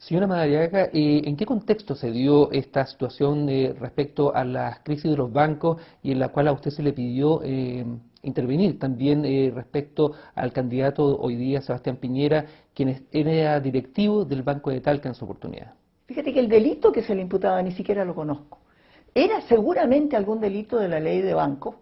Señora Madariaga, ¿en qué contexto se dio esta situación respecto a las crisis de los bancos y en la cual a usted se le pidió intervenir también respecto al candidato hoy día, Sebastián Piñera, quien era directivo del Banco de Talca en su oportunidad? Fíjate que el delito que se le imputaba ni siquiera lo conozco. Era seguramente algún delito de la ley de bancos,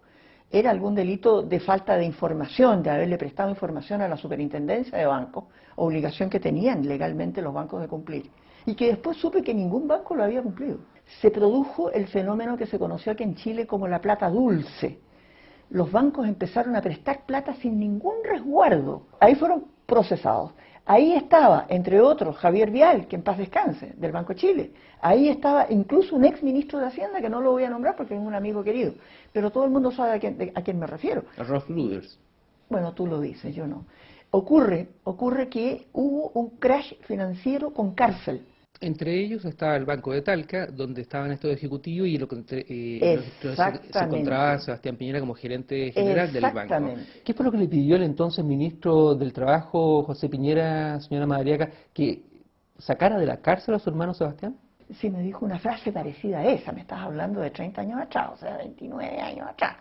era algún delito de falta de información, de haberle prestado información a la superintendencia de bancos, obligación que tenían legalmente los bancos de cumplir, y que después supe que ningún banco lo había cumplido. Se produjo el fenómeno que se conoció aquí en Chile como la plata dulce. Los bancos empezaron a prestar plata sin ningún resguardo. Ahí fueron procesados. Ahí estaba, entre otros, Javier Vial, que en paz descanse, del Banco Chile. Ahí estaba incluso un ex ministro de Hacienda, que no lo voy a nombrar porque es un amigo querido. Pero todo el mundo sabe a quién me refiero. A Rolf Luders. Bueno, tú lo dices, yo no. Ocurre que hubo un crash financiero con cárcel. Entre ellos estaba el Banco de Talca, donde estaban estos ejecutivos y se encontraba Sebastián Piñera como gerente general del banco. ¿Qué fue lo que le pidió el entonces ministro del Trabajo, José Piñera, señora Madariaga, que sacara de la cárcel a su hermano Sebastián? Sí, me dijo una frase parecida a esa, me estás hablando de 30 años atrás, o sea, 29 años atrás.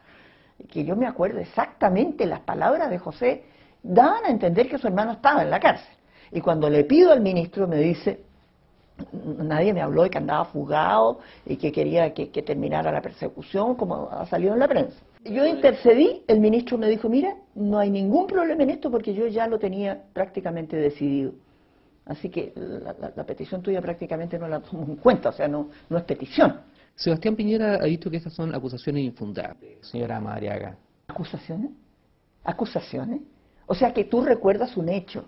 Que yo me acuerdo exactamente las palabras de José, daban a entender que su hermano estaba en la cárcel. Y cuando le pido al ministro me dice, nadie me habló de que andaba fugado y que quería que terminara la persecución, como ha salido en la prensa. Yo intercedí, el ministro me dijo, mira, no hay ningún problema en esto porque yo ya lo tenía prácticamente decidido. Así que la petición tuya prácticamente no la tomo en cuenta, o sea, no es petición. Sebastián Piñera ha dicho que estas son acusaciones infundadas, señora Madariaga. ¿Acusaciones? ¿Acusaciones? O sea que tú recuerdas un hecho.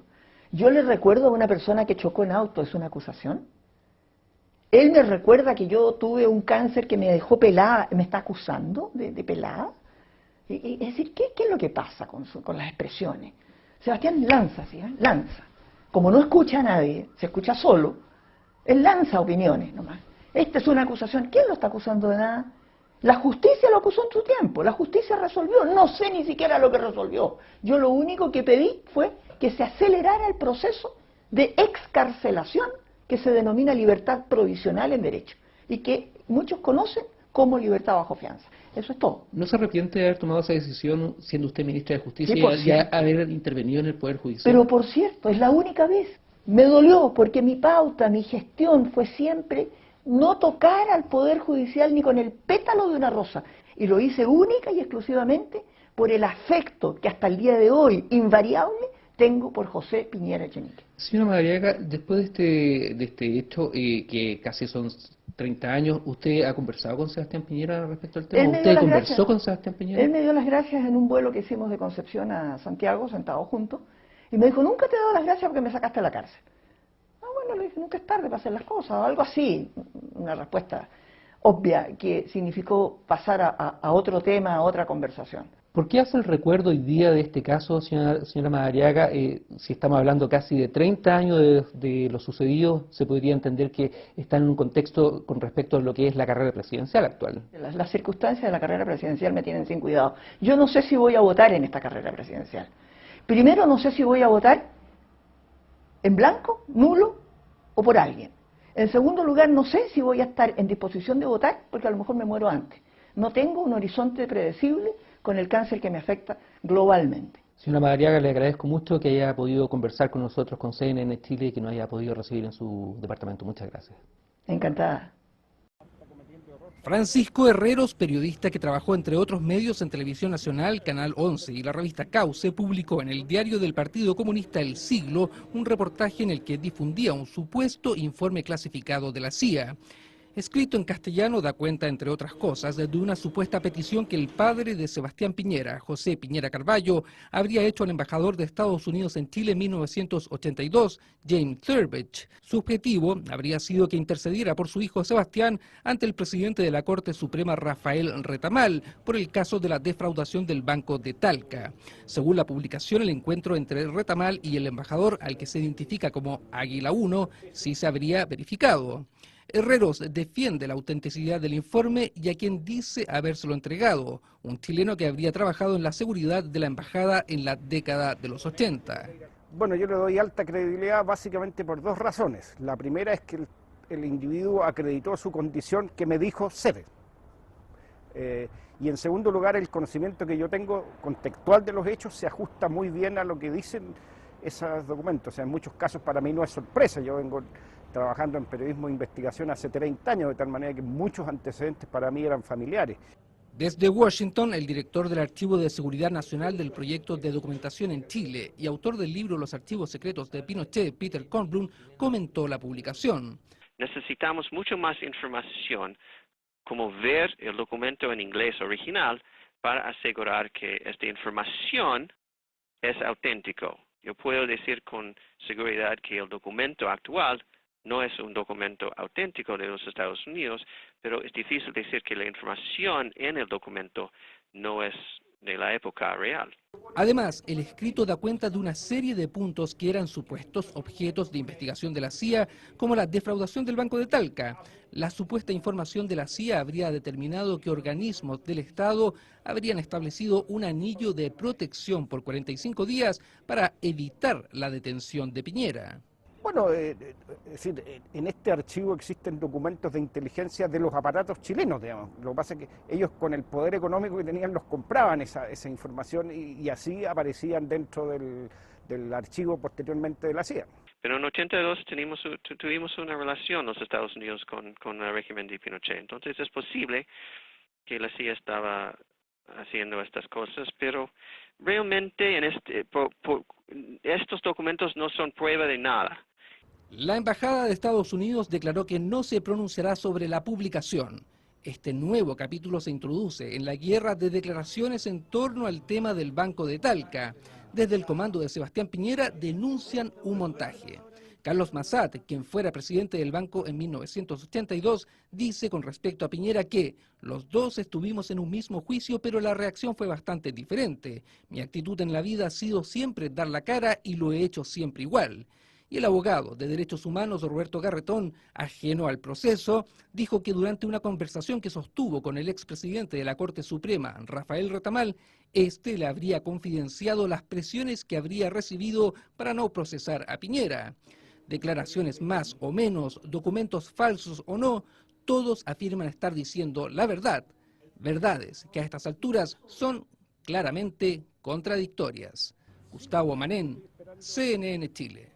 Yo le recuerdo a una persona que chocó en auto, ¿es una acusación? Él me recuerda que yo tuve un cáncer que me dejó pelada, ¿me está acusando de pelada? Es decir, ¿qué es lo que pasa con las expresiones? Sebastián lanza, ¿sí? Lanza. Como no escucha a nadie, se escucha solo, él lanza opiniones nomás. Esta es una acusación. ¿Quién lo está acusando de nada? La justicia lo acusó en su tiempo, la justicia resolvió, no sé ni siquiera lo que resolvió. Yo lo único que pedí fue que se acelerara el proceso de excarcelación que se denomina libertad provisional en derecho y que muchos conocen como libertad bajo fianza. Eso es todo. ¿No se arrepiente de haber tomado esa decisión siendo usted ministra de Justicia Sí, y haber intervenido en el Poder Judicial? Pero por cierto, es la única vez. Me dolió porque mi pauta, mi gestión fue siempre no tocar al Poder Judicial ni con el pétalo de una rosa. Y lo hice única y exclusivamente por el afecto que hasta el día de hoy, invariable, tengo por José Piñera Echenique. Señora Madariaga, después de este hecho, que casi son 30 años, ¿usted ha conversado con Sebastián Piñera respecto al tema? ¿Usted conversó con Sebastián Piñera? Él me dio las gracias en un vuelo que hicimos de Concepción a Santiago, sentados juntos, y me dijo, nunca te he dado las gracias porque me sacaste de la cárcel. Ah, bueno, le dije, nunca es tarde para hacer las cosas, o algo así, una respuesta obvia que significó pasar a otro tema, a otra conversación. ¿Por qué hace el recuerdo hoy día de este caso, señora Madariaga? Si estamos hablando casi de 30 años de lo sucedido, se podría entender que está en un contexto con respecto a lo que es la carrera presidencial actual. Las circunstancias de la carrera presidencial me tienen sin cuidado. Yo no sé si voy a votar en esta carrera presidencial. Primero, no sé si voy a votar en blanco, nulo o por alguien. En segundo lugar, no sé si voy a estar en disposición de votar porque a lo mejor me muero antes. No tengo un horizonte predecible con el cáncer que me afecta globalmente. Señora Madariaga, le agradezco mucho que haya podido conversar con nosotros, con CNN Chile, y que nos haya podido recibir en su departamento. Muchas gracias. Encantada. Francisco Herreros, periodista que trabajó entre otros medios en Televisión Nacional, Canal 11 y la revista Cauce, publicó en el diario del Partido Comunista El Siglo un reportaje en el que difundía un supuesto informe clasificado de la CIA. Escrito en castellano, da cuenta, entre otras cosas, de una supuesta petición que el padre de Sebastián Piñera, José Piñera Carballo, habría hecho al embajador de Estados Unidos en Chile en 1982, James Thurberge. Su objetivo habría sido que intercediera por su hijo Sebastián ante el presidente de la Corte Suprema, Rafael Retamal, por el caso de la defraudación del Banco de Talca. Según la publicación, el encuentro entre Retamal y el embajador, al que se identifica como Águila 1, sí se habría verificado. Herreros defiende la autenticidad del informe y a quien dice habérselo entregado, un chileno que habría trabajado en la seguridad de la embajada en la década de los 80. Bueno, yo le doy alta credibilidad básicamente por dos razones. La primera es que el individuo acreditó su condición que me dijo ser. Y en segundo lugar, el conocimiento que yo tengo contextual de los hechos se ajusta muy bien a lo que dicen esos documentos. O sea, en muchos casos para mí no es sorpresa. Yo vengo trabajando en periodismo de investigación hace 30 años, de tal manera que muchos antecedentes para mí eran familiares. Desde Washington, el director del Archivo de Seguridad Nacional del Proyecto de Documentación en Chile y autor del libro Los Archivos Secretos de Pinochet, Peter Kornblum, comentó la publicación. Necesitamos mucho más información, como ver el documento en inglés original, para asegurar que esta información es auténtico. Yo puedo decir con seguridad que el documento actual no es un documento auténtico de los Estados Unidos, pero es difícil decir que la información en el documento no es de la época real. Además, el escrito da cuenta de una serie de puntos que eran supuestos objetos de investigación de la CIA, como la defraudación del Banco de Talca. La supuesta información de la CIA habría determinado que organismos del Estado habrían establecido un anillo de protección por 45 días para evitar la detención de Piñera. Bueno, es decir, en este archivo existen documentos de inteligencia de los aparatos chilenos, digamos. Lo que pasa es que ellos con el poder económico que tenían los compraban esa información y así aparecían dentro del archivo posteriormente de la CIA. Pero en 82 tuvimos una relación los Estados Unidos con el régimen de Pinochet. Entonces es posible que la CIA estaba haciendo estas cosas, pero realmente estos documentos no son prueba de nada. La Embajada de Estados Unidos declaró que no se pronunciará sobre la publicación. Este nuevo capítulo se introduce en la guerra de declaraciones en torno al tema del Banco de Talca. Desde el comando de Sebastián Piñera denuncian un montaje. Carlos Massat, quien fuera presidente del banco en 1982, dice con respecto a Piñera que los dos estuvimos en un mismo juicio, pero la reacción fue bastante diferente. Mi actitud en la vida ha sido siempre dar la cara y lo he hecho siempre igual. Y el abogado de Derechos Humanos, Roberto Garretón, ajeno al proceso, dijo que durante una conversación que sostuvo con el expresidente de la Corte Suprema, Rafael Retamal, este le habría confidenciado las presiones que habría recibido para no procesar a Piñera. Declaraciones más o menos, documentos falsos o no, todos afirman estar diciendo la verdad. Verdades que a estas alturas son claramente contradictorias. Gustavo Manén, CNN Chile.